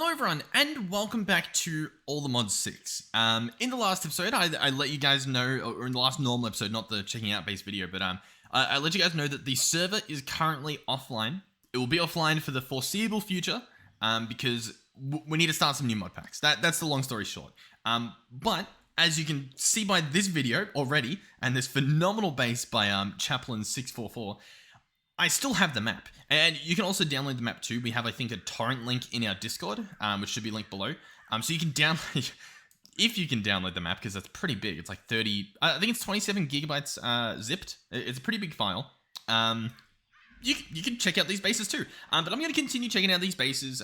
Hello everyone, and welcome back to All the Mods 6. In the last episode, I let you guys know, or in the last normal episode, not the checking out based video, but I let you guys know that the server is currently offline. It will be offline for the foreseeable future, because we need to start some new mod packs. That's the long story short. But as you can see by this video already, and this phenomenal base by Chaplain644, I still have the map, and you can also download the map too. We have, I think, a torrent link in our Discord, which should be linked below. So you can download, if you can download the map, because that's pretty big. It's like 30, I think it's 27 gigabytes zipped. It's a pretty big file. You can check out these bases too. But I'm going to continue checking out these bases,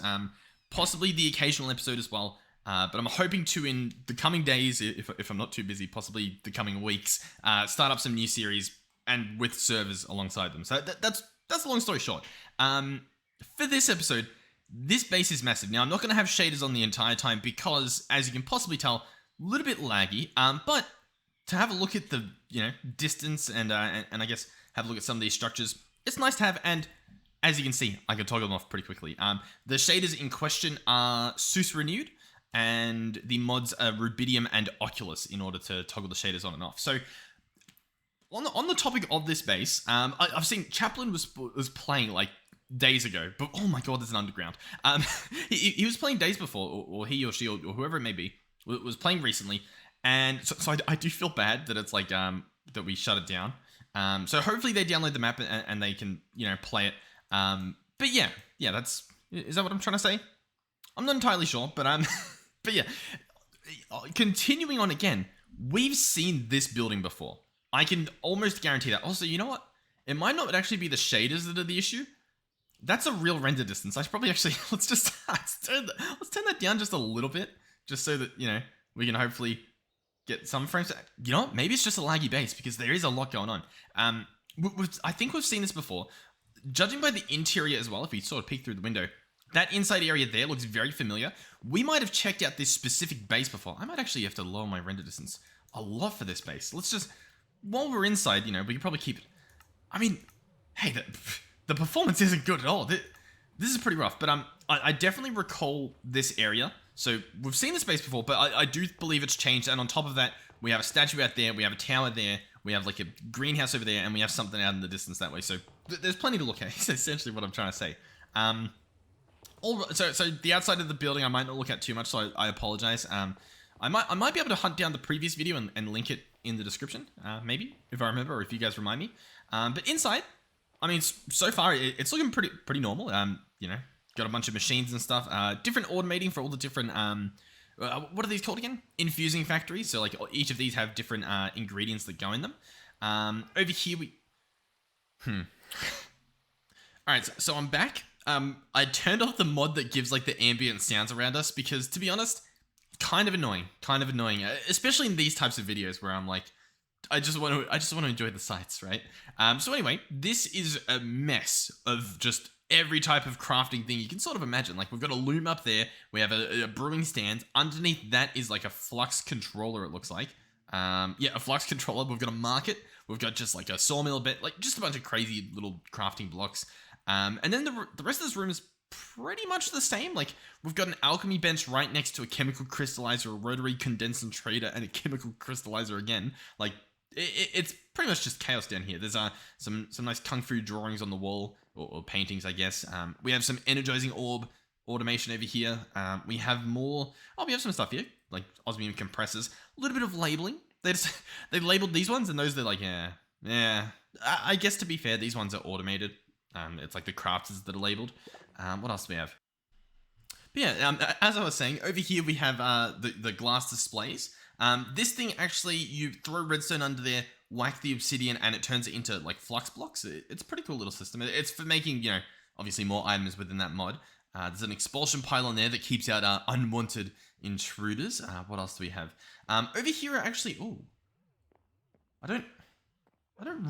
possibly the occasional episode as well. But I'm hoping to, in the coming days, if I'm not too busy, possibly the coming weeks, start up some new series and with servers alongside them. So that's the long story short. For this episode, this base is massive. Now, I'm not going to have shaders on the entire time because, as you can possibly tell, a little bit laggy. But to have a look at the distance and I guess have a look at some of these structures, it's nice to have. And as you can see, I can toggle them off pretty quickly. The shaders in question are SUS renewed, and the mods are Rubidium and Oculus in order to toggle the shaders on and off. So on the topic of this base, I've seen Chaplain was playing like days ago, but oh my god, there's an underground. He was playing days before, or he or she or whoever it may be was playing recently, and so I do feel bad that it's like that we shut it down. So hopefully they download the map and they can play it. But yeah, is that what I'm trying to say? I'm not entirely sure, but but yeah, continuing on again, we've seen this building before. I can almost guarantee that. Also, you know what? It might not actually be the shaders that are the issue. That's a real render distance. I should probably actually let's turn that down just a little bit, just so that we can hopefully get some frames. You know what? Maybe it's just a laggy base because there is a lot going on. I think we've seen this before. Judging by the interior as well, if we sort of peek through the window, that inside area there looks very familiar. We might have checked out this specific base before. I might actually have to lower my render distance a lot for this base. Let's just, while we're inside, we can probably keep it. I mean, hey, the performance isn't good at all. This is pretty rough, but I definitely recall this area. So we've seen this base before, but I do believe it's changed. And on top of that, we have a statue out there, we have a tower there, we have like a greenhouse over there, and we have something out in the distance that way. So there's plenty to look at. Is essentially what I'm trying to say. So the outside of the building I might not look at too much, so I apologize. I might be able to hunt down the previous video and link it in the description, maybe, if I remember, or if you guys remind me. But inside, I mean, so far it's looking pretty normal. Got a bunch of machines and stuff. Different automating for all the different what are these called again? Infusing factories. So like each of these have different ingredients that go in them. Over here All right, so I'm back. I turned off the mod that gives like the ambient sounds around us because, to be honest, kind of annoying, especially in these types of videos where I'm like, I just want to enjoy the sights, right? So anyway, this is a mess of just every type of crafting thing you can sort of imagine. Like, we've got a loom up there, we have a brewing stand. Underneath that is like a flux controller, it looks like. Yeah, a flux controller. We've got a market. We've got just like a sawmill bit, like just a bunch of crazy little crafting blocks. And then the rest of this room is pretty much the same. Like, we've got an alchemy bench right next to a chemical crystallizer, a rotary condensator, and a chemical crystallizer again. Like, it's pretty much just chaos down here. There's some nice kung fu drawings on the wall, or paintings, I guess. We have some energizing orb automation over here. We have more. Oh, we have some stuff here, like osmium compressors. A little bit of labeling. They labeled these ones, and those they're like, yeah. I guess, to be fair, these ones are automated. It's like the crafters that are labeled. What else do we have? But yeah, as I was saying, over here we have the glass displays. This thing, actually, you throw redstone under there, whack the obsidian, and it turns it into like flux blocks. It's a pretty cool little system. It's for making, obviously more items within that mod. There's an expulsion pylon there that keeps out unwanted intruders. What else do we have? Over here, actually, I don't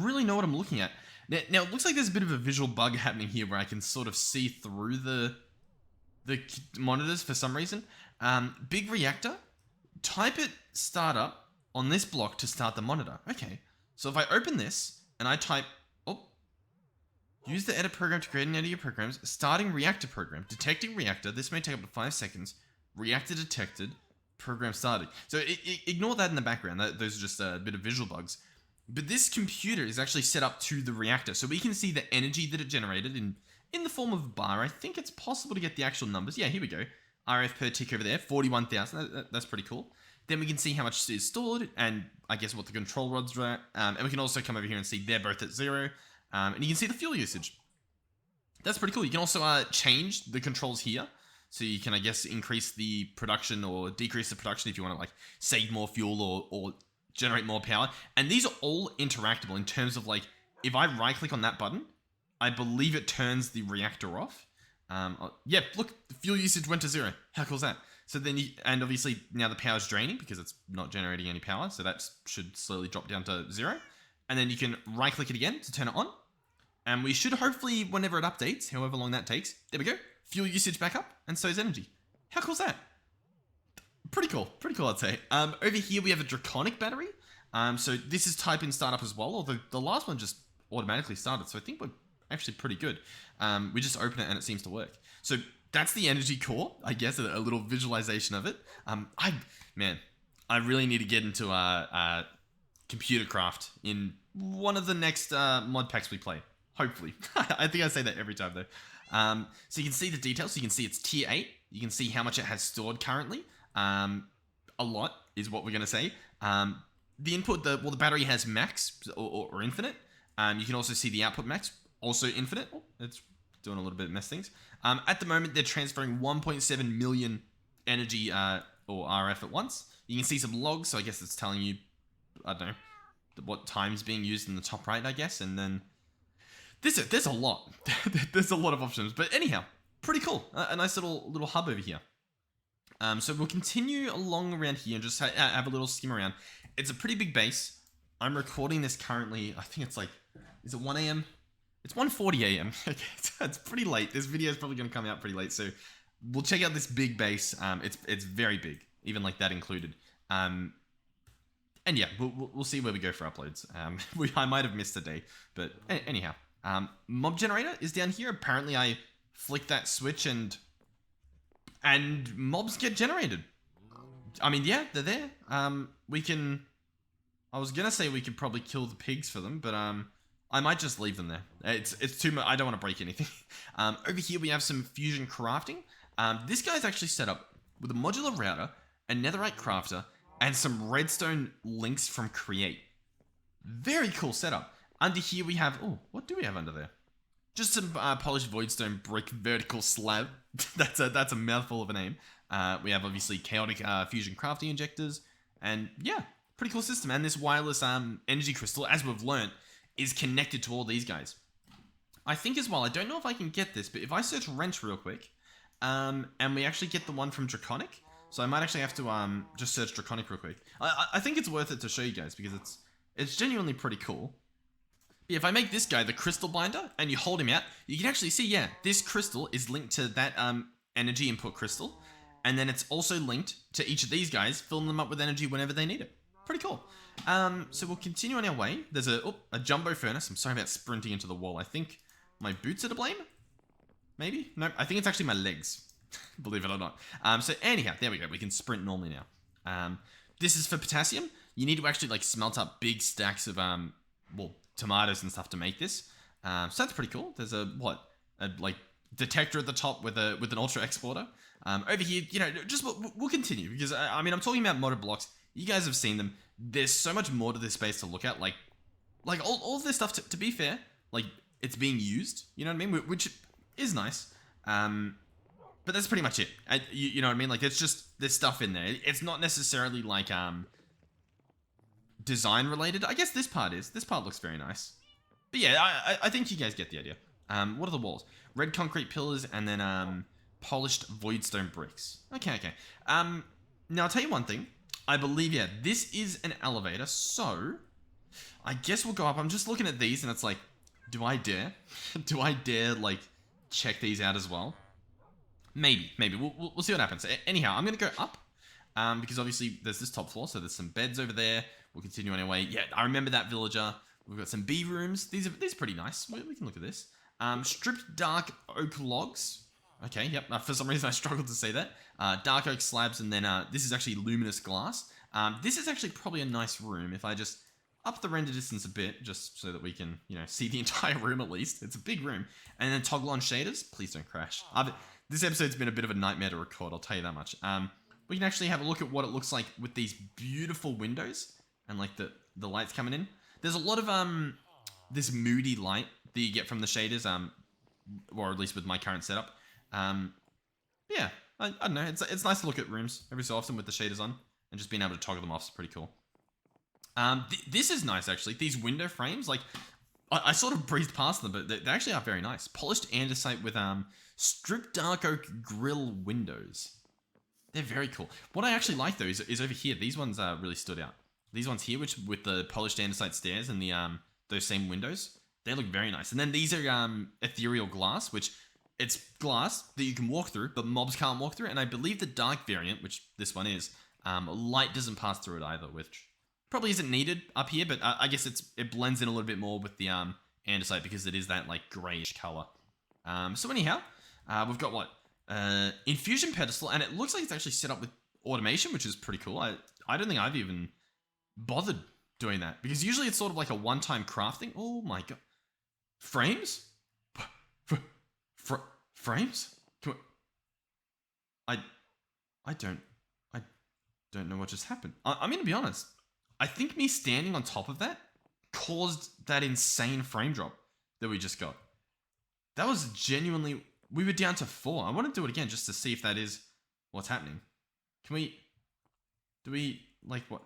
really know what I'm looking at. Now, it looks like there's a bit of a visual bug happening here where I can sort of see through the monitors for some reason. Big reactor. Type it startup on this block to start the monitor. Okay. So if I open this and I type... Oh. Use the edit program to create and edit your programs. Starting reactor program. Detecting reactor. This may take up to 5 seconds. Reactor detected. Program started. So ignore that in the background. Those are just a bit of visual bugs. But this computer is actually set up to the reactor. So we can see the energy that it generated in the form of a bar. I think it's possible to get the actual numbers. Yeah, here we go. RF per tick over there. 41,000. That's pretty cool. Then we can see how much is stored and I guess what the control rods were at. And we can also come over here and see they're both at 0. And you can see the fuel usage. That's pretty cool. You can also change the controls here. So you can, I guess, increase the production or decrease the production if you want to like save more fuel or generate more power. And these are all interactable in terms of like, if I right click on that button, I believe it turns the reactor off. Yeah, look, the fuel usage went to 0. How cool is that? So then, and obviously now the power is draining because it's not generating any power. So that should slowly drop down to 0. And then you can right click it again to turn it on. And we should hopefully, whenever it updates, however long that takes, there we go. Fuel usage back up, and so is energy. How cool is that? Pretty cool, I'd say. Over here we have a draconic battery. So this is type in startup as well, although the last one just automatically started. So I think we're actually pretty good. We just open it and it seems to work. So that's the energy core, I guess, a little visualization of it. I really need to get into computer craft in one of the next mod packs we play. Hopefully. I think I say that every time though. So you can see the details. So you can see it's tier 8. You can see how much it has stored currently. A lot is what we're going to say. The input, the battery has max or infinite. You can also see the output max, also infinite. Oh, it's doing a little bit of mess things. At the moment, they're transferring 1.7 million energy or RF at once. You can see some logs, so I guess it's telling you, I don't know, what time's being used in the top right, I guess. And then there's a lot. There's a lot of options. But anyhow, pretty cool. A nice little hub over here. So we'll continue along around here and just have a little skim around. It's a pretty big base. I'm recording this currently, I think it's like, is it 1 a.m.? It's 1:40 a.m. It's pretty late. This video is probably going to come out pretty late. So we'll check out this big base. It's very big, even like that included. And yeah, we'll see where we go for uploads. I might have missed a day, but anyhow. Mob generator is down here. Apparently I flick that switch and mobs get generated. I mean, yeah, they're there. I was gonna say we could probably kill the pigs for them, but I might just leave them there. It's too much. I don't want to break anything. Over here we have some fusion crafting. This guy's actually set up with a modular router, a netherite crafter, and some redstone links from create. Very cool setup. Under here we have, oh, what do we have under there? Just some polished voidstone brick vertical slab. that's a mouthful of a name. We have obviously chaotic fusion crafting injectors, and yeah, pretty cool system. And this wireless energy crystal, as we've learnt, is connected to all these guys. I think as well, I don't know if I can get this, but if I search wrench real quick, and we actually get the one from draconic, so I might actually have to just search draconic real quick. I think it's worth it to show you guys because it's genuinely pretty cool. Yeah, if I make this guy the crystal binder and you hold him out, you can actually see, yeah, this crystal is linked to that energy input crystal. And then it's also linked to each of these guys, filling them up with energy whenever they need it. Pretty cool. So we'll continue on our way. There's a jumbo furnace. I'm sorry about sprinting into the wall. I think my boots are to blame. Maybe? No, I think it's actually my legs. Believe it or not. So anyhow, there we go. We can sprint normally now. This is for potassium. You need to actually like smelt up big stacks of, tomatoes and stuff to make this. So that's pretty cool. There's a detector at the top with an ultra exporter. Over here, just we'll continue because I mean I'm talking about modded blocks. You guys have seen them. There's so much more to this space to look at. Like all of this stuff. To be fair, like it's being used. You know what I mean? Which is nice. But that's pretty much it. You know what I mean? Like it's just there's stuff in there. It's not necessarily like design related. I guess this part is. This part looks very nice. But yeah, I think you guys get the idea. What are the walls? Red concrete pillars and then polished voidstone bricks. Okay. Now I'll tell you one thing. I believe, yeah, this is an elevator, so I guess we'll go up. I'm just looking at these and it's like, do I dare? Do I dare, like, check these out as well? Maybe. We'll see what happens. Anyhow, I'm going to go up because obviously there's this top floor, so there's some beds over there. We'll continue on our way. Yeah, I remember that villager. We've got some bee rooms. These are pretty nice. We can look at this. Stripped dark oak logs. Okay, yep. For some reason I struggled to say that. Dark oak slabs, and then this is actually luminous glass. This is actually probably a nice room if I just up the render distance a bit, just so that we can, see the entire room at least. It's a big room. And then toggle on shaders. Please don't crash. This episode's been a bit of a nightmare to record, I'll tell you that much. We can actually have a look at what it looks like with these beautiful windows and like the lights coming in. There's a lot of this moody light that you get from the shaders, or at least with my current setup. Yeah, I don't know. It's nice to look at rooms every so often with the shaders on, and just being able to toggle them off is pretty cool. This is nice, actually. These window frames, like, I sort of breezed past them, but they actually are very nice. Polished andesite with stripped dark oak grill windows. They're very cool. What I actually like, though, is over here. These ones really stood out. These ones here, which with the polished andesite stairs and the those same windows, they look very nice. And then these are ethereal glass, which it's glass that you can walk through, but mobs can't walk through. And I believe the dark variant, which this one is, light doesn't pass through it either, which probably isn't needed up here, but I guess it blends in a little bit more with the andesite because it is that like grayish color. So anyhow, we've got what? Infusion pedestal, and it looks like it's actually set up with automation, which is pretty cool. I don't think I've even bothered doing that because usually it's sort of like a one-time crafting. Oh my god. Frames? Frames? I don't know what just happened. I'm gonna be honest. I think me standing on top of that caused that insane frame drop that we just got. That was genuinely... We were down to 4. I want to do it again just to see if that is what's happening. Can we... Do we... Like, what?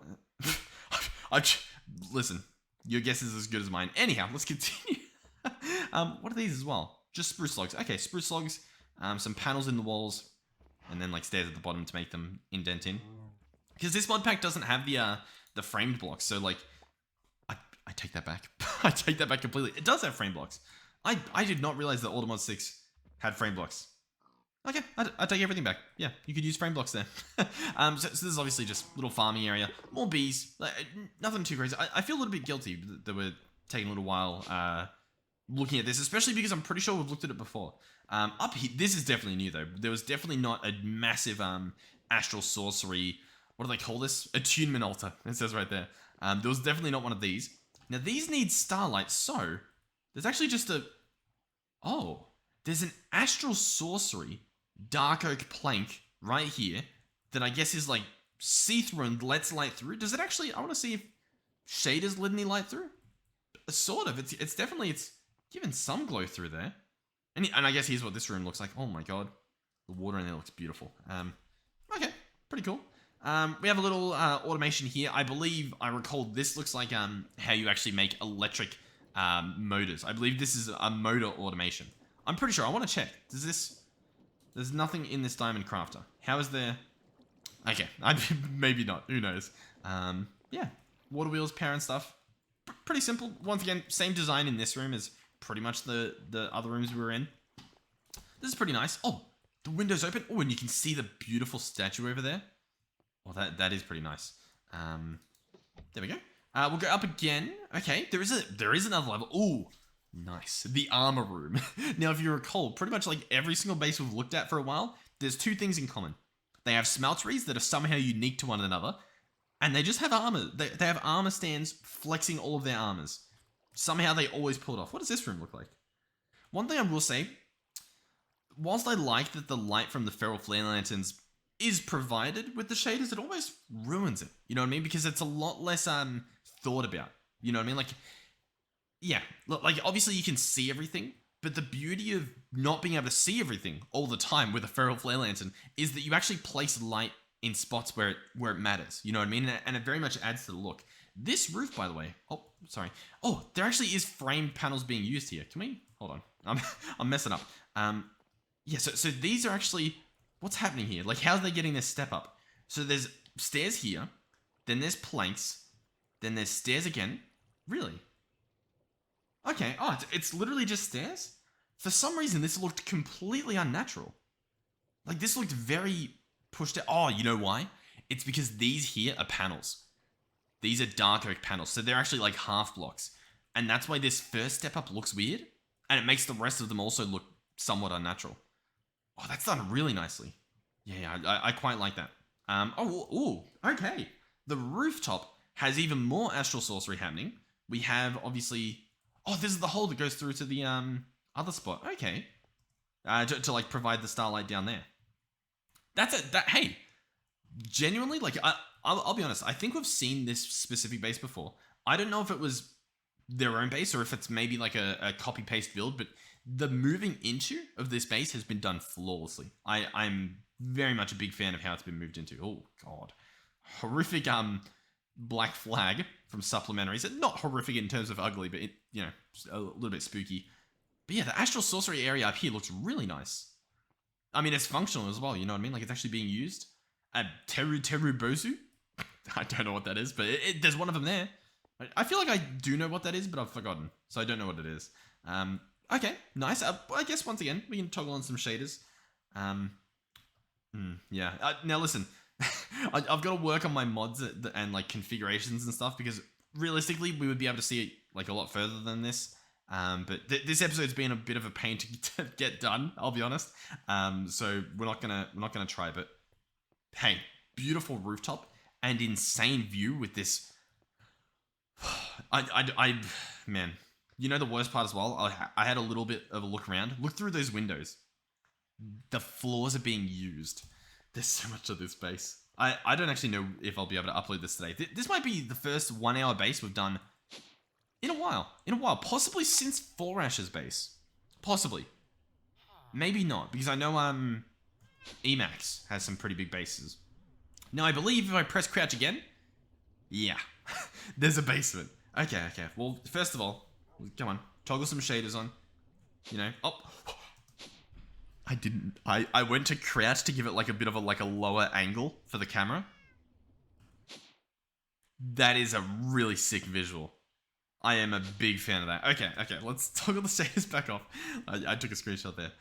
Listen, your guess is as good as mine. Anyhow, let's continue. What are these as well? Just spruce logs. Okay, spruce logs. Some panels in the walls. And then, like, stairs at the bottom to make them indent in. Because this mod pack doesn't have the framed blocks, so like, I take that back. I take that back completely. It does have frame blocks. I did not realize that Mod 6 had frame blocks. Okay, I take everything back. Yeah, you could use frame blocks there. So this is obviously just little farming area. More bees. Like, nothing too crazy. I feel a little bit guilty that we're taking a little while looking at this, especially because I'm pretty sure we've looked at it before. Up here, this is definitely new though. There was definitely not a massive Astral sorcery. What do they call this? Attunement altar. It says right there. There was definitely not one of these. Now, these need starlight, so there's actually just a... Oh, there's an Astral sorcery dark oak plank right here that I guess is like see-through and lets light through. Does it actually... I want to see if shaders let any light through. Sort of. It's definitely... It's giving some glow through there. And I guess here's what this room looks like. Oh my god. The water in there looks beautiful. Okay, pretty cool. We have a little automation here. I believe I recall this looks like how you actually make electric motors. I believe this is a motor automation. I'm pretty sure. I want to check. There's nothing in this diamond crafter. How is there... Okay, maybe not. Who knows? Yeah, water wheels, power and stuff. Pretty simple. Once again, same design in this room as pretty much the other rooms we were in. This is pretty nice. Oh, the window's open. Oh, and you can see the beautiful statue over there. Well, that is pretty nice. There we go. We'll go up again. Okay, there is another level. Ooh, nice. The armor room. Now, if you recall, pretty much like every single base we've looked at for a while, there's two things in common. They have smelteries that are somehow unique to one another, and they just have armor. They have armor stands flexing all of their armors. Somehow they always pull it off. What does this room look like? One thing I will say, whilst I like that the light from the feral flare lanterns is provided with the shaders, it almost ruins it. You know what I mean? Because it's a lot less thought about. You know what I mean? Like, yeah, like obviously you can see everything, but the beauty of not being able to see everything all the time with a feral flare lantern is that you actually place light in spots where it matters. You know what I mean? And it very much adds to the look. This roof, by the way. Oh, sorry. Oh, there actually is framed panels being used here. Can we? Hold on. I'm messing up. Yeah. So these are actually. What's happening here? Like, how are they getting this step up? So there's stairs here, then there's planks, then there's stairs again. Really? Okay. Oh, it's literally just stairs? For some reason, this looked completely unnatural. Like, this looked very pushed out. Oh, you know why? It's because these here are panels. These are dark oak panels, so they're actually like half blocks. And that's why this first step up looks weird. And it makes the rest of them also look somewhat unnatural. Oh, that's done really nicely. Yeah, I quite like that. Okay. The rooftop has even more astral sorcery happening. We have, obviously... Oh, this is the hole that goes through to the other spot. Okay. To like, provide the starlight down there. That's it. Hey, genuinely, like, I'll be honest. I think we've seen this specific base before. I don't know if it was their own base or if it's maybe like a copy-paste build, but the moving into of this base has been done flawlessly. I'm very much a big fan of how it's been moved into. Oh, God. Horrific black flag from supplementaries. Not horrific in terms of ugly, but, a little bit spooky. But yeah, the astral sorcery area up here looks really nice. I mean, it's functional as well, you know what I mean? Like, it's actually being used. Teru Bosu? I don't know what that is, but there's one of them there. I feel like I do know what that is, but I've forgotten. So I don't know what it is. Okay, nice. I guess, once again, we can toggle on some shaders. Yeah. Now, listen. I've got to work on my mods and, like, configurations and stuff, because realistically, we would be able to see it, like, a lot further than this. But this episode's been a bit of a pain to get done, I'll be honest. So we're not gonna try, but hey, beautiful rooftop and insane view with this. Man, you know the worst part as well? I had a little bit of a look around. Look through those windows. The floors are being used. There's so much of this base. I don't actually know if I'll be able to upload this today. This might be the first 1 hour base we've done in a while. Possibly since 4 Ash's base. Possibly. Maybe not, because I know Emax has some pretty big bases. Now, I believe if I press crouch again, yeah, there's a basement. Okay. Well, first of all, come on, toggle some shaders on. Oh, I didn't. I went to crouch to give it like a bit of a lower angle for the camera. That is a really sick visual. I am a big fan of that. Okay, let's toggle the shaders back off. I took a screenshot there.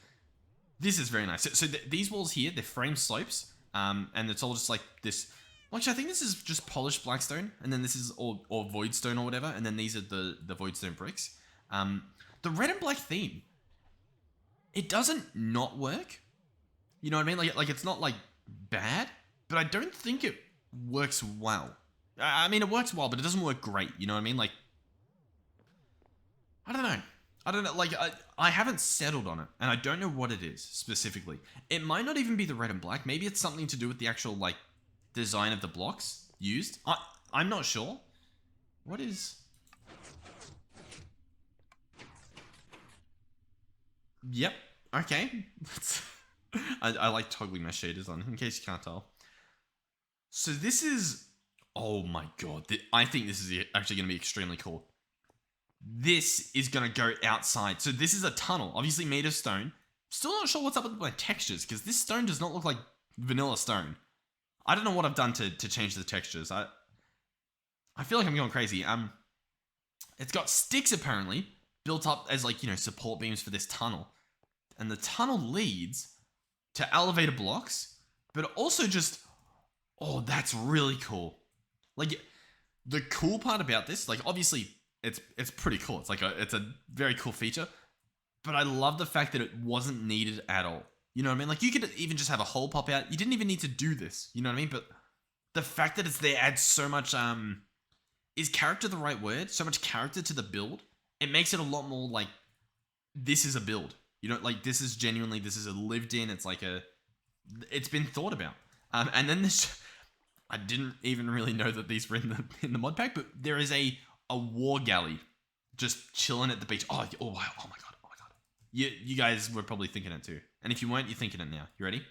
This is very nice. So these walls here, they're frame slopes, and it's all just like this. Actually, I think this is just polished blackstone, and then this is all voidstone or whatever, and then these are the voidstone bricks. The red and black theme, it doesn't not work. You know what I mean? Like it's not like bad, but I don't think it works well. I mean, it works well, but it doesn't work great. You know what I mean? Like, I don't know. Like, I haven't settled on it, and I don't know what it is specifically. It might not even be the red and black. Maybe it's something to do with the actual, like, design of the blocks used. I'm not sure. What is... Yep. Okay. I like toggling my shaders on, in case you can't tell. So this is... Oh my god. I think this is actually going to be extremely cool. This is going to go outside. So this is a tunnel, obviously made of stone. Still not sure what's up with my textures, because this stone does not look like vanilla stone. I don't know what I've done to change the textures. I feel like I'm going crazy. It's got sticks, apparently, built up as, like, support beams for this tunnel. And the tunnel leads to elevator blocks, but also just... Oh, that's really cool. Like, the cool part about this, like, obviously... It's pretty cool. It's a very cool feature, but I love the fact that it wasn't needed at all. You know what I mean? Like, you could even just have a hole pop out. You didn't even need to do this. You know what I mean? But the fact that it's there adds so much. Is character the right word? So much character to the build. It makes it a lot more like this is a build. Like this is a lived in. It's like it's been thought about. And then this, I didn't even really know that these were in the mod pack, but there is a war galley just chilling at the beach. Oh wow. Oh my god. You guys were probably thinking it too. And if you weren't, you're thinking it now. You ready?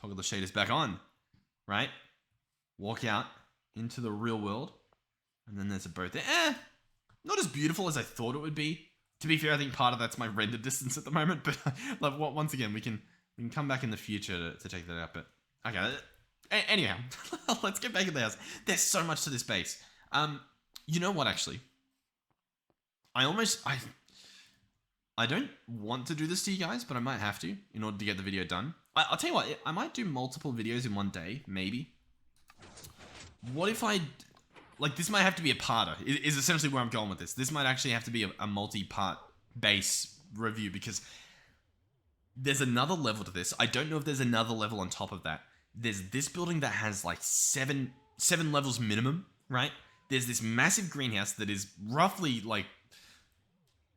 Toggle the shaders back on. Right? Walk out into the real world. And then there's a boat there. Not as beautiful as I thought it would be. To be fair, I think part of that's my render distance at the moment. But like, once again, we can come back in the future to check that out. But okay. Anyhow, let's get back in the house. There's so much to this base. You know what, actually? I don't want to do this to you guys, but I might have to in order to get the video done. I'll tell you what, I might do multiple videos in one day, maybe. What if like, this might have to be a parter, is essentially where I'm going with this. This might actually have to be a multi-part base review because there's another level to this. I don't know if there's another level on top of that. There's this building that has like seven levels minimum, right? There's this massive greenhouse that is roughly like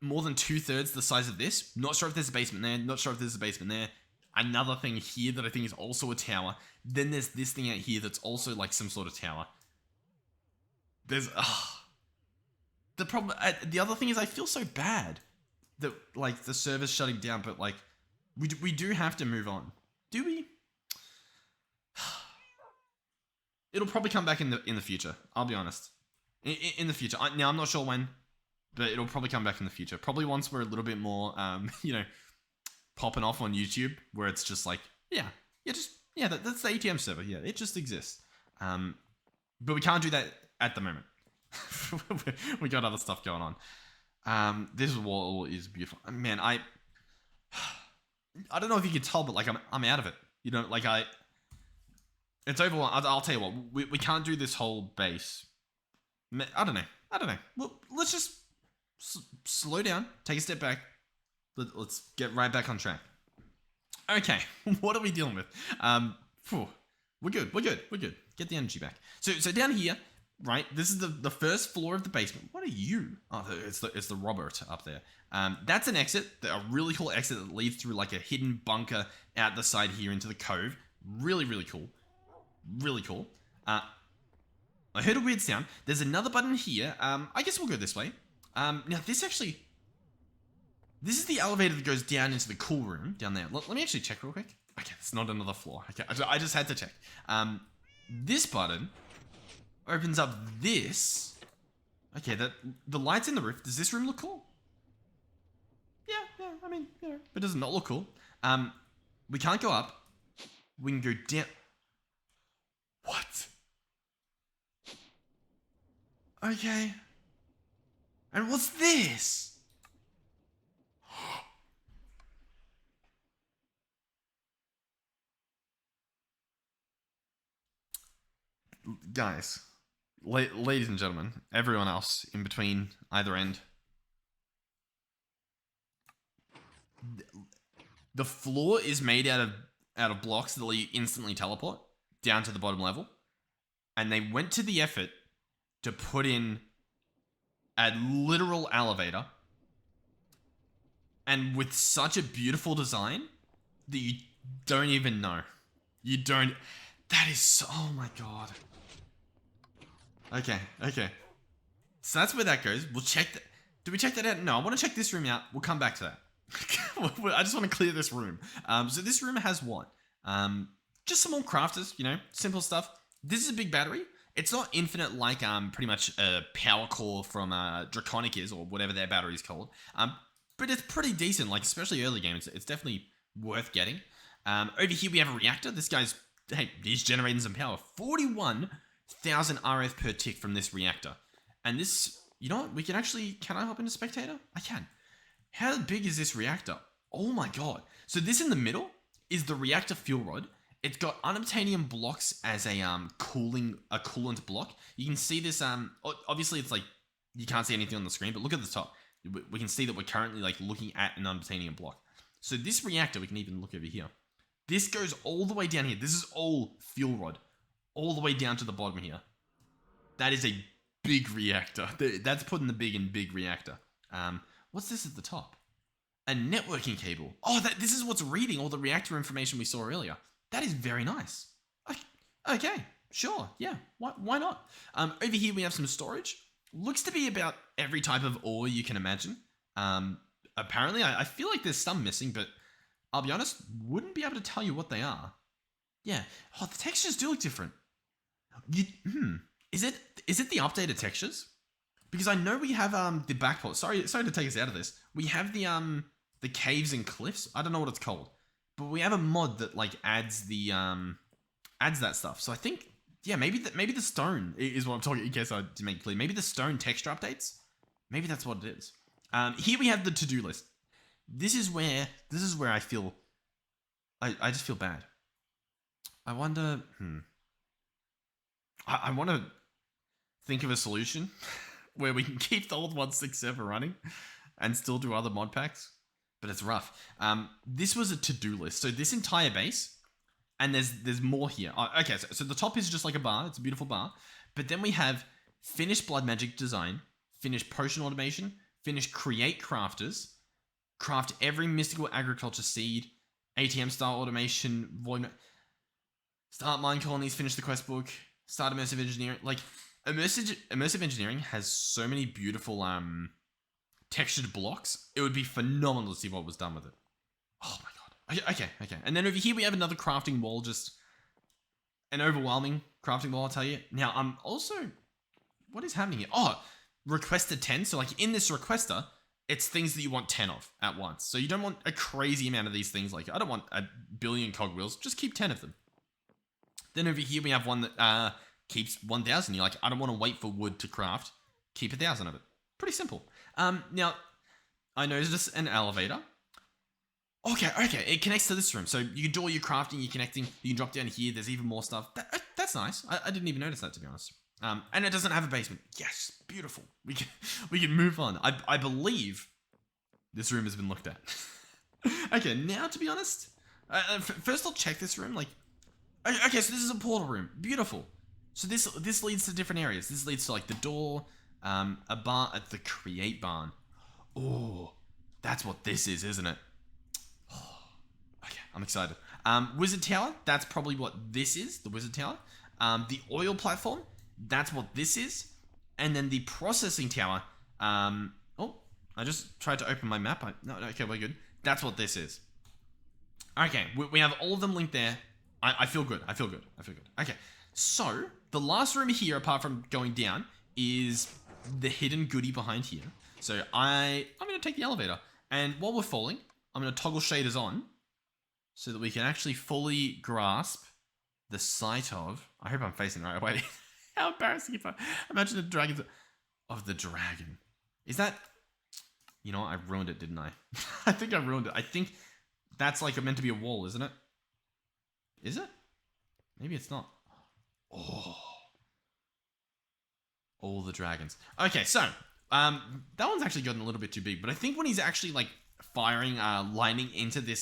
more than 2/3 the size of this. Not sure if there's a basement there. Not sure if there's a basement there. Another thing here that I think is also a tower. Then there's this thing out here that's also like some sort of tower. There's the problem. The other thing is I feel so bad that like the server's shutting down, but like we do have to move on. Do we? It'll probably come back in the future. I'll be honest. In the future. Now I'm not sure when, but it'll probably come back in the future. Probably once we're a little bit more, popping off on YouTube, where it's just like, that's the ATM server. Yeah, it just exists. But we can't do that at the moment. We got other stuff going on. This wall is beautiful. Man, I don't know if you can tell, but like I'm out of it. It's over. I'll tell you what. We can't do this whole base. I don't know. Well, let's just slow down, take a step back. Let's get right back on track. Okay, what are we dealing with? We're good. Get the energy back. So down here, right? This is the first floor of the basement. What are you? Oh, it's the Robert up there. That's an exit. A really cool exit that leads through like a hidden bunker out the side here into the cove. Really, really cool. Really cool. I heard a weird sound. There's another button here. I guess we'll go this way. Now this is the elevator that goes down into the cool room down there. Let me actually check real quick. Okay, it's not another floor. Okay, I just had to check. This button opens up this. Okay, the lights in the roof. Does this room look cool? Yeah. I mean, but does it not look cool? We can't go up. We can go down. What? Okay. And what's this? Guys, ladies and gentlemen, everyone else in between either end. The floor is made out of blocks that let you instantly teleport down to the bottom level. And they went to the effort to put in a literal elevator, and with such a beautiful design that you don't even know. You don't. That is so. Oh my god. Okay. So that's where that goes. We'll check that. Do we check that out? No, I want to check this room out. We'll come back to that. I just want to clear this room. So this room has what? Just some more crafters, simple stuff. This is a big battery. It's not infinite like pretty much a power core from Draconic is, or whatever their battery is called. But it's pretty decent, like especially early game. It's definitely worth getting. Over here we have a reactor. This guy's he's generating some power. 41,000 RF per tick from this reactor. And this, you know what? We can actually, can I hop into spectator? I can. How big is this reactor? Oh my god. So this in the middle is the reactor fuel rod. It's got unobtainium blocks as a coolant block. You can see this, obviously it's like, you can't see anything on the screen, but look at the top. We can see that we're currently like looking at an unobtainium block. So this reactor, we can even look over here. This goes all the way down here. This is all fuel rod. All the way down to the bottom here. That is a big reactor. That's putting the big in big reactor. What's this at the top? A networking cable. Oh, this is what's reading all the reactor information we saw earlier. That is very nice. Okay, sure, yeah, why not? Over here we have some storage. Looks to be about every type of ore you can imagine. Apparently, I feel like there's some missing, but I'll be honest, wouldn't be able to tell you what they are. Yeah, the textures do look different. Is it the updated textures? Because I know we have the backport. Sorry to take us out of this. We have the caves and cliffs. I don't know what it's called. But we have a mod that like adds that stuff. So I think, maybe the stone is what I'm talking. In case I didn't make it clear, maybe the stone texture updates. Maybe that's what it is. Here we have the to-do list. This is where I feel. I just feel bad. I wonder. I want to think of a solution where we can keep the old 1.6 server running and still do other mod packs. but it's rough. This was a to-do list. So this entire base, and there's more here. Okay, so the top is just like a bar. It's a beautiful bar. But then we have finish blood magic design, finish potion automation, finish create crafters, craft every mystical agriculture seed, ATM style automation, void, start mine colonies, finish the quest book, start immersive engineering. Like immersive engineering has so many beautiful textured blocks. It would be phenomenal to see what was done with it. Oh my god. Okay. And then over here we have another crafting wall, just an overwhelming crafting wall, I'll tell you. Now, I'm also... What is happening here? Oh, requested 10. So, like, in this requester, it's things that you want 10 of at once. So you don't want a crazy amount of these things. Like, I don't want a billion cogwheels. Just keep 10 of them. Then over here, we have one that keeps 1,000. You're like, I don't want to wait for wood to craft. Keep 1,000 of it. Pretty simple. Now, I noticed an elevator. Okay, it connects to this room. So you can do all your crafting, you're connecting, you can drop down here, there's even more stuff. That's nice. I didn't even notice that, to be honest. And it doesn't have a basement. Yes, beautiful. We can move on. I believe this room has been looked at. Okay, now to be honest, first I'll check this room. Like, okay, so this is a portal room. Beautiful. So this leads to different areas. This leads to like the door, a bar at the create barn. Oh, that's what this is, isn't it? Okay, I'm excited. Wizard Tower, that's probably what this is, the Wizard Tower. The oil platform, that's what this is. And then the processing tower, oh, I just tried to open my map. No, okay, we're good. That's what this is. Okay, we have all of them linked there. I feel good. I feel good. Okay, so the last room here, apart from going down, is the hidden goodie behind here. So I'm going to take the elevator. And while we're falling, I'm going to toggle shaders on so that we can actually fully grasp the sight of... I hope I'm facing the right way. How embarrassing if I imagine the dragons of the dragon. Is that... You know what? I ruined it, didn't I? I think I ruined it. I think that's like meant to be a wall, isn't it? Is it? Maybe it's not. Oh. All the dragons. Okay, so... that one's actually gotten a little bit too big, but I think when he's actually like firing lightning into this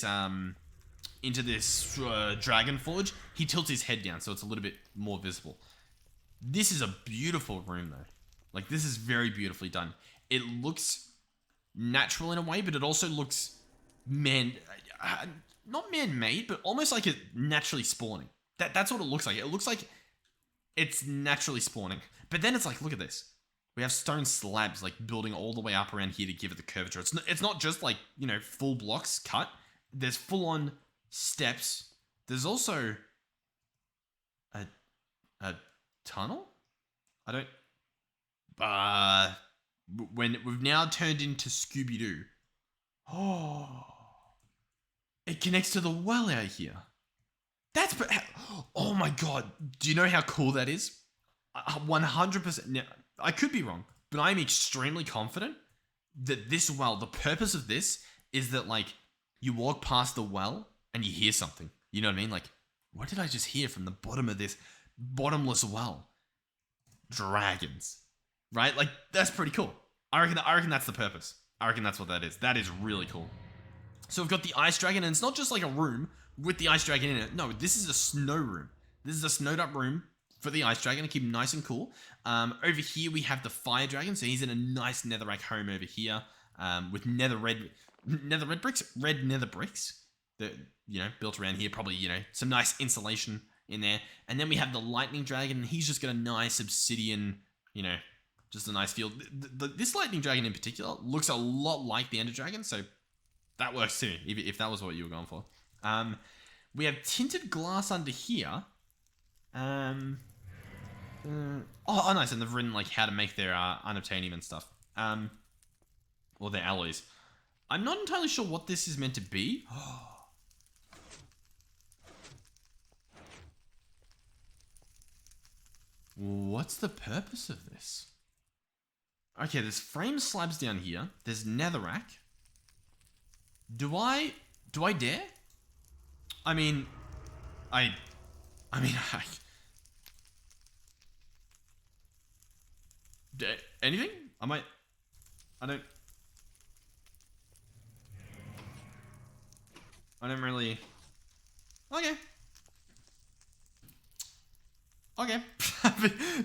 dragon forge, he tilts his head down so it's a little bit more visible. This is a beautiful room though. Like, this is very beautifully done. It looks natural in a way, but it also looks not man-made, but almost like it naturally spawning. That's what it looks like. It looks like it's naturally spawning. But then it's like, look at this. We have stone slabs like building all the way up around here to give it the curvature. It's not just like, you know, full blocks cut. There's full-on steps. There's also a tunnel? I don't... when we've now turned into Scooby-Doo. Oh, it connects to the well out here. That's... Oh my god. Do you know how cool that is? 100%. Now, I could be wrong, but I'm extremely confident that this well, the purpose of this is that, like, you walk past the well and you hear something. You know what I mean? Like, what did I just hear from the bottom of this bottomless well? Dragons. Right? Like, that's pretty cool. I reckon that's the purpose. I reckon that's what that is. That is really cool. So we've got the ice dragon, and it's not just like a room with the ice dragon in it. No, this is a snow room. This is a snowed up room for the ice dragon to keep him nice and cool. Over here we have the fire dragon, so he's in a nice netherrack home over here, with red nether bricks that, you know, built around here. Probably, you know, some nice insulation in there. And then we have the lightning dragon, and he's just got a nice obsidian, you know, just a nice feel. This lightning dragon in particular looks a lot like the ender dragon, so that works too, if that was what you were going for. We have tinted glass under here. Oh, nice. And they've written like how to make their unobtainium and stuff. Or their alloys. I'm not entirely sure what this is meant to be. What's the purpose of this? Okay, there's frame slabs down here. There's netherrack. Do I dare? I mean, anything? I don't... I don't really... Okay. Okay.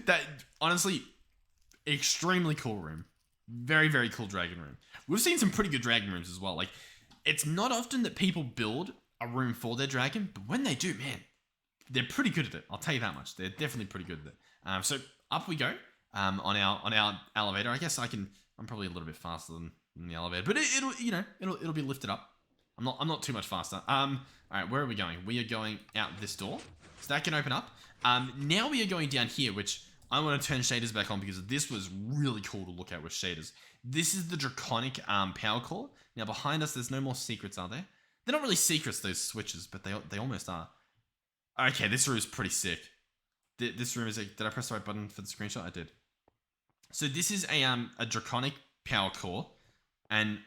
That, honestly, extremely cool room. Very, very cool dragon room. We've seen some pretty good dragon rooms as well. Like, it's not often that people build a room for their dragon, but when they do, man, they're pretty good at it. I'll tell you that much. They're definitely pretty good at it. So up we go on our elevator. I guess I'm probably a little bit faster than the elevator, but it'll be lifted up. I'm not too much faster. All right, where are we going? We are going out this door, so that can open up. Now we are going down here, which I want to turn shaders back on because this was really cool to look at with shaders. This is the draconic power core. Now behind us, there's no more secrets, are there? They're not really secrets, those switches, but they almost are. Okay, this room is pretty sick. This room is a... Did I press the right button for the screenshot? I did. So this is a draconic power core, and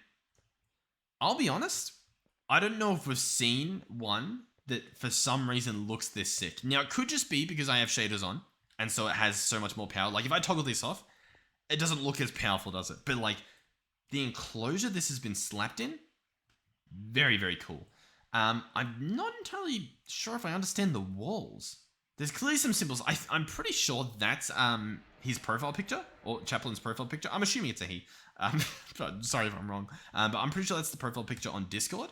I'll be honest, I don't know if we've seen one that for some reason looks this sick. Now, it could just be because I have shaders on, and so it has so much more power. Like, if I toggle this off, it doesn't look as powerful, does it? But, like, the enclosure this has been slapped in, very, very cool. I'm not entirely sure if I understand the walls. There's clearly some symbols. I'm pretty sure that's his profile picture, or Chaplain's profile picture. I'm assuming it's a he. Sorry if I'm wrong. But I'm pretty sure that's the profile picture on Discord.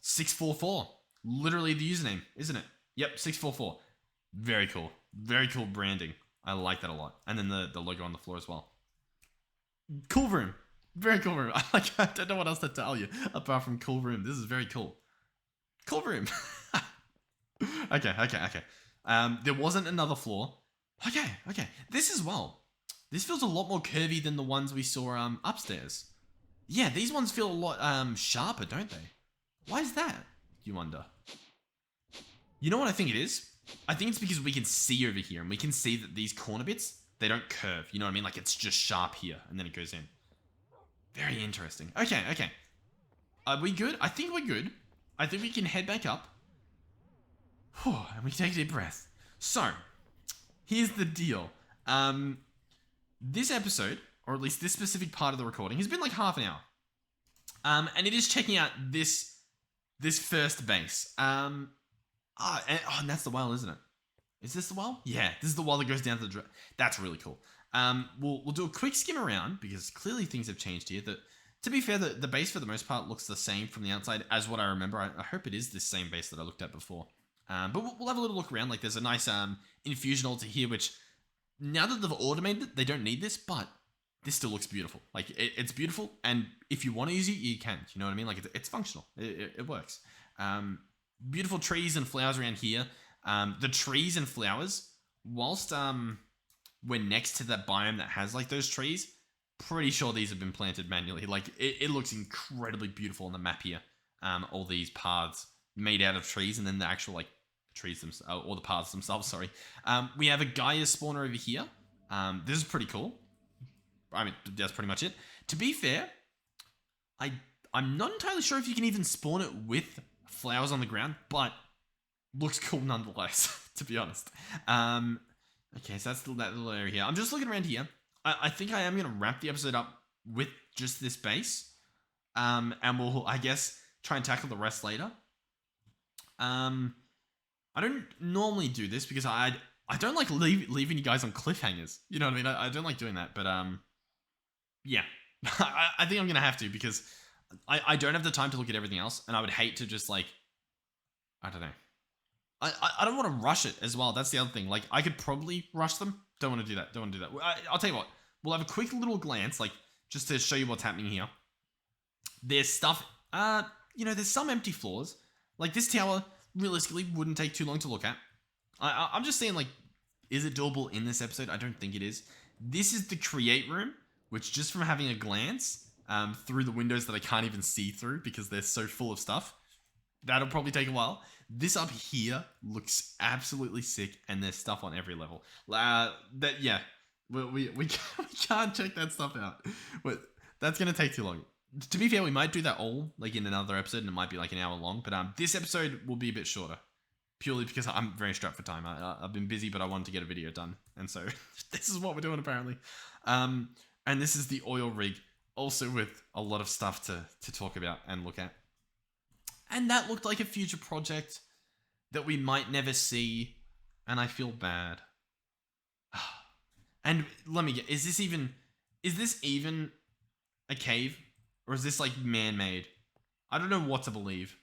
644. Literally the username, isn't it? Yep, 644. Very cool. Very cool branding. I like that a lot. And then the logo on the floor as well. Cool room. Very cool room. I don't know what else to tell you apart from cool room. This is very cool. Cool room. Okay. There wasn't another floor. Okay. This as well. This feels a lot more curvy than the ones we saw upstairs. Yeah, these ones feel a lot sharper, don't they? Why is that, you wonder? You know what I think it is? I think it's because we can see over here, and we can see that these corner bits, they don't curve. You know what I mean? Like, it's just sharp here, and then it goes in. Very interesting. Okay. Are we good? I think we're good. I think we can head back up. Whew, and we can take a deep breath. So, here's the deal. This episode, or at least this specific part of the recording, has been like half an hour. And it is checking out this first base. And that's the well, isn't it? Is this the well? Yeah, this is the well that goes down to the... That's really cool. We'll do a quick skim around, because clearly things have changed here. To be fair, the base for the most part looks the same from the outside as what I remember. I hope it is this same base that I looked at before. But we'll have a little look around. Like, there's a nice infusion altar here, which now that they've automated it, they don't need this, but this still looks beautiful. Like, it's beautiful, and if you want to use it, you can. You know what I mean? Like, it's functional. It works. Beautiful trees and flowers around here. The trees and flowers, whilst we're next to that biome that has, like, those trees, pretty sure these have been planted manually. Like, it looks incredibly beautiful on the map here. All these paths made out of trees, and then the actual, like, trees themselves, or the paths themselves, sorry. We have a Gaia spawner over here. This is pretty cool. I mean, that's pretty much it. To be fair, I'm not entirely sure if you can even spawn it with flowers on the ground, but looks cool nonetheless, to be honest. Okay, so that's that little area here. I'm just looking around here. I think I am going to wrap the episode up with just this base. And we'll, I guess, try and tackle the rest later. I don't normally do this because I don't like leaving you guys on cliffhangers. You know what I mean? I don't like doing that, but yeah. I think I'm going to have to, because I don't have the time to look at everything else, and I would hate to just, like, I don't know. I don't want to rush it as well. That's the other thing. Like, I could probably rush them. Don't want to do that. I'll tell you what. We'll have a quick little glance, like, just to show you what's happening here. There's stuff, there's some empty floors. Like, this tower, realistically, wouldn't take too long to look at. I'm just saying, like, is it doable in this episode? I don't think it is. This is the create room, which just from having a glance through the windows that I can't even see through because they're so full of stuff, that'll probably take a while. This up here looks absolutely sick, and there's stuff on every level. We can't check that stuff out. But that's gonna take too long. To be fair, we might do that all like in another episode, and it might be like an hour long. But this episode will be a bit shorter, purely because I'm very strapped for time. I've been busy, but I wanted to get a video done, and so this is what we're doing apparently. And this is the oil rig, also with a lot of stuff to talk about and look at. And that looked like a future project that we might never see, and I feel bad. And let me get, is this even a cave? Or is this like man-made? I don't know what to believe.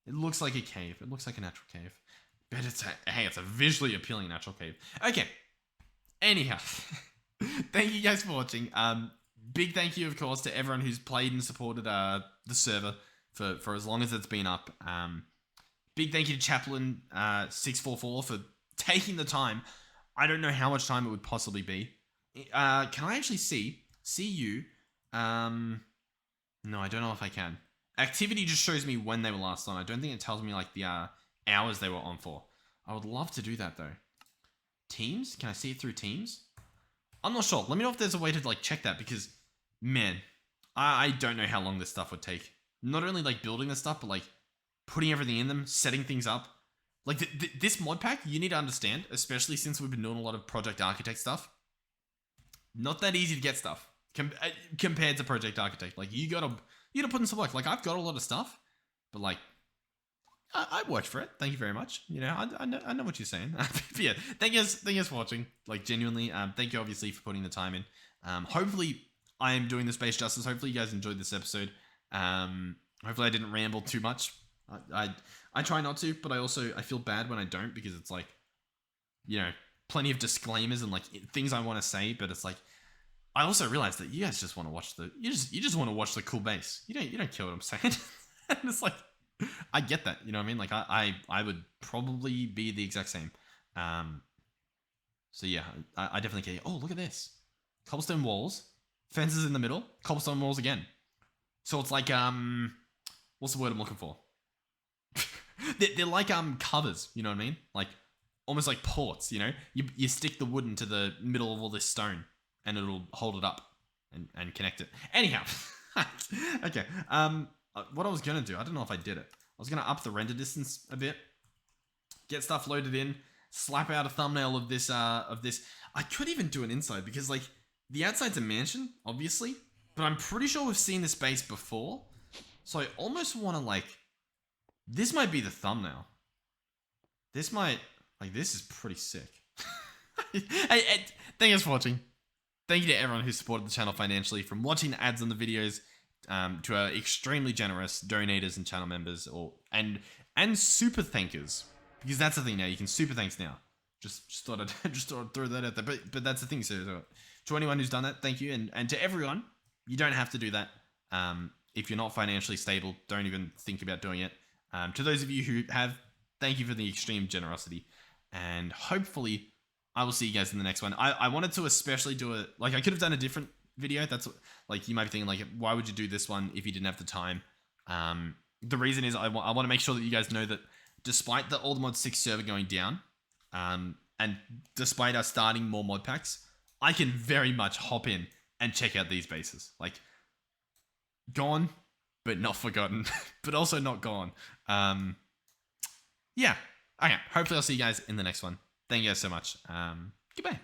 It looks like a cave. It looks like a natural cave. But it's a visually appealing natural cave. Okay. Anyhow, thank you guys for watching. Big thank you, of course, to everyone who's played and supported the server for as long as it's been up. Big thank you to Chaplain 644 for taking the time. I don't know how much time it would possibly be. Can I actually see you? No, I don't know if I can. Activity just shows me when they were last on. I don't think it tells me like the hours they were on for. I would love to do that though. Teams? Can I see it through Teams? I'm not sure. Let me know if there's a way to like check that, because man, I don't know how long this stuff would take. Not only like building this stuff, but like putting everything in them, setting things up. Like this mod pack, you need to understand, especially since we've been doing a lot of Project Architect stuff. Not that easy to get stuff compared to Project Architect. Like you gotta put in some work. Like I've got a lot of stuff, but like I worked for it. Thank you very much. You know, I know what you're saying. But yeah, thank you guys for watching. Like genuinely, thank you obviously for putting the time in. Hopefully I am doing the space justice. Hopefully you guys enjoyed this episode. Hopefully I didn't ramble too much. I try not to, but I feel bad when I don't, because it's like, you know, plenty of disclaimers and like things I want to say, but it's like I also realize that you guys just want to watch you just want to watch the cool base. You don't care what I'm saying. And it's like, I get that, you know what I mean? Like I would probably be the exact same. So yeah, I definitely get. Oh, look at this. Cobblestone walls, fences in the middle, cobblestone walls again. So it's like what's the word I'm looking for? They're like covers, you know what I mean? Like almost like ports, you know? You stick the wood into the middle of all this stone and it'll hold it up and connect it. Anyhow, okay. What I was gonna do, I don't know if I did it. I was gonna up the render distance a bit, get stuff loaded in, slap out a thumbnail of this. I could even do an inside, because like the outside's a mansion, obviously, but I'm pretty sure we've seen this base before. So I almost want to like, this might be the thumbnail. This is pretty sick. Hey, thank you for watching. Thank you to everyone who supported the channel financially, from watching the ads on the videos to our extremely generous donators and channel members, and super thankers, because that's the thing now. You can super thanks now. Just thought I'd throw that out there. But that's the thing. So to anyone who's done that, thank you, and to everyone, you don't have to do that. If you're not financially stable, don't even think about doing it. To those of you who have, thank you for the extreme generosity, and hopefully I will see you guys in the next one. I wanted to especially do it, like I could have done a different video. That's like, you might be thinking like, why would you do this one if you didn't have the time? The reason is I want to make sure that you guys know that despite the All the Mod 6 server going down, and despite us starting more mod packs, I can very much hop in and check out these bases. Like, gone, but not forgotten, but also not gone. Yeah. Okay. Hopefully I'll see you guys in the next one. Thank you guys so much. Goodbye.